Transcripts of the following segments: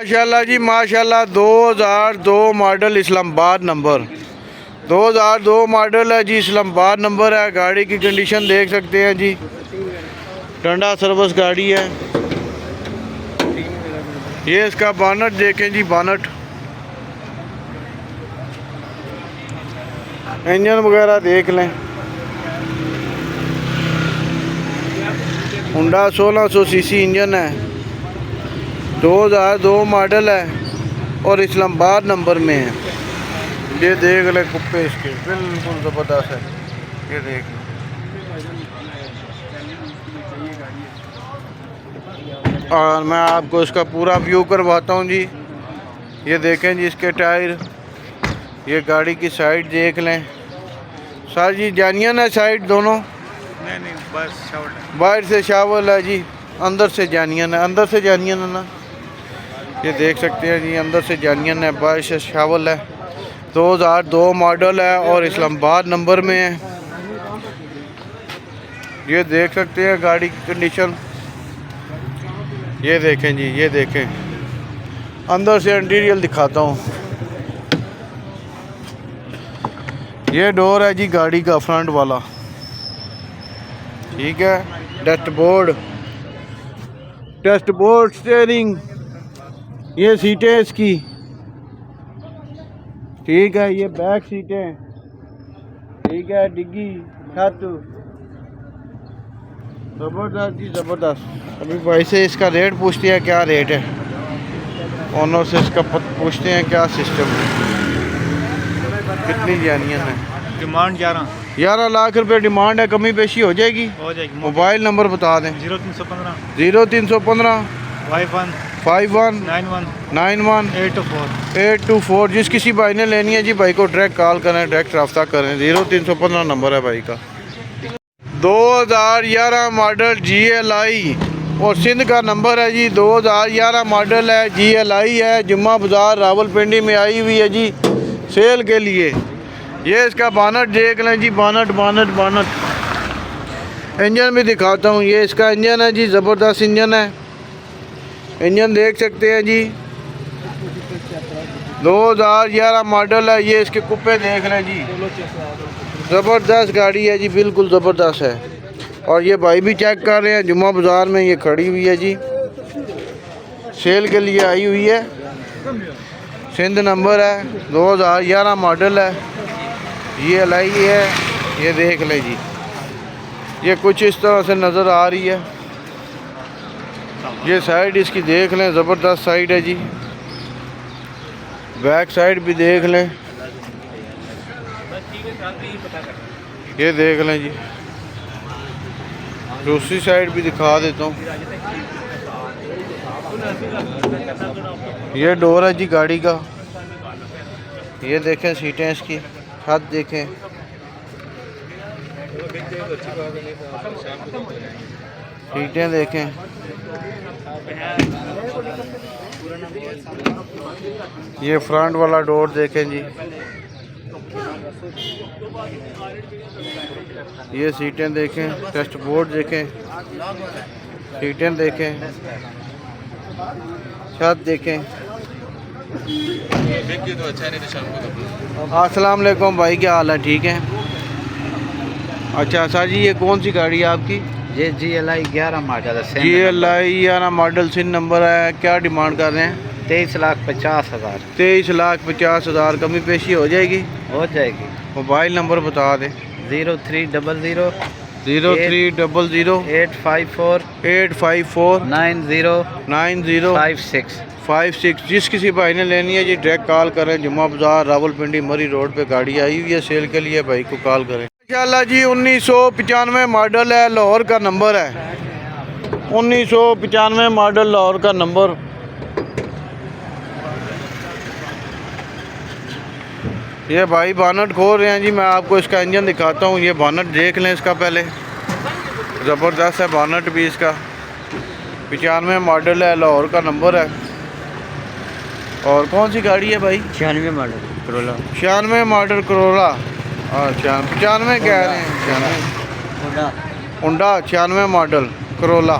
माशाल्लाह जी माशाल्लाह 2002 model Islamabad number 2002 model है जी। इस्लामाबाद नंबर है। गाड़ी की कंडीशन देख सकते हैं जी। टंडा सर्विस गाड़ी है। ये इसका बानट देखें जी। बानट इंजन वगैरह देख लें। होंडा 1600 सीसी इंजन है। 2002 मॉडल है और इस्लामाबाद नंबर में है। ये देख लें कुप्पे इसके बिल्कुल ज़बरदस्त है। ये देख लें। और मैं आपको इसका पूरा व्यू करवाता हूँ जी। ये देखें जी इसके टायर। ये गाड़ी की साइड देख लें। सर जी जानियन है साइड दोनों? नहीं बस शावर है। बाहर से शावल है जी, अंदर से जानियन है। अंदर से जानियन है ना। ये देख सकते हैं जी अंदर से जानियन है, बाहर से शावल है। 2002 मॉडल है और इस्लामाबाद नंबर में है। ये देख सकते हैं गाड़ी की कंडीशन। ये देखें जी, ये देखें। अंदर से इंटीरियर दिखाता हूँ। ये डोर है जी गाड़ी का फ्रंट वाला। ठीक है। Dashboard steering. ये सीटें इसकी। ठीक है। ये बैक सीटें। ठीक है। डिग्गी छत ज़बरदस्त जी ज़बरदस्त। अभी भाई से इसका रेट पूछते हैं क्या रेट है। ओनर से इसका पूछते हैं क्या सिस्टम है, कितनी जानियन है। डिमांड 11 लाख रुपए डिमांड है। कमी पेशी हो जाएगी। मोबाइल नंबर बता दें। 0315 51 91 824। जिस किसी भाई ने लेनी है जी भाई को डायरेक्ट कॉल करें, डायरेक्ट रब्ता करें। 0315 नंबर है भाई का। 2011 मॉडल GLI और सिंध का नंबर है जी। 2011 मॉडल है, GLI है। जुम्मा बाज़ार रावलपिंडी में आई हुई है जी सेल के लिए। ये इसका बानट देख लें जी। बानट इंजन भी दिखाता हूँ। ये इसका इंजन है जी, ज़बरदस्त इंजन है। इंजन देख सकते हैं जी। 2011 मॉडल है। ये इसके कुप्पे देख लें जी। ज़बरदस्त गाड़ी है जी, बिल्कुल ज़बरदस्त है। और ये भाई भी चेक कर रहे हैं। जुम्मा बाज़ार में ये खड़ी हुई है जी, सेल के लिए आई हुई है। सिंध नंबर है। 2011 मॉडल है। ये लाई है। ये देख लें जी। ये कुछ इस तरह से नज़र आ रही है। ये साइड इसकी देख लें, ज़बरदस्त साइड है जी। बैक साइड भी देख लें। ये देख लें जी। दूसरी साइड भी दिखा देता हूँ। ये डोर है जी गाड़ी का। ये देखें सीटें इसकी, छत देखें। सीटें देखें। ये फ्रंट वाला डोर देखें जी। ये सीटें देखें, डैशबोर्ड देखें, सीटें देखें, छत देखें। अस्सलाम वालेकुम भाई, क्या हाल है? ठीक है। अच्छा सर जी, ये कौन सी गाड़ी है आपकी? ये GLI 11 मॉडल है। GLI 11 मॉडल सिंध नंबर है। क्या डिमांड कर रहे हैं? 23,50,000। 23,50,000। कमी पेशी हो जाएगी? हो जाएगी। मोबाइल नंबर बता दें। 0300 854 9056। जिस किसी भाई ने लेनी है जी डायरेक्ट कॉल करें। जुम्मा बाज़ार रावलपिंडी मरी रोड पे गाड़ी आई हुई है सेल के लिए, भाई को कॉल करें। इंशाल्लाह जी 1995 मॉडल है, लाहौर का नंबर है। 1995 मॉडल, लाहौर का नंबर। ये भाई बानट खोल रहे हैं जी। मैं आपको इसका इंजन दिखाता हूँ। ये बानट देख लें इसका पहले, ज़बरदस्त है बानट भी इसका। 95 मॉडल है, लाहौर का नंबर है। और कौन सी गाड़ी है भाई? 96 मॉडल करोला। 96 model Corolla. अच्छा 95 कह रहे हैं। 96 होंडा 96 मॉडल करोला।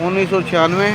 1996،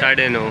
9.5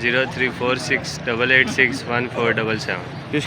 0346886777۔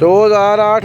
2008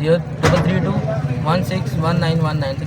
033216191993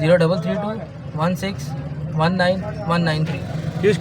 033216191993۔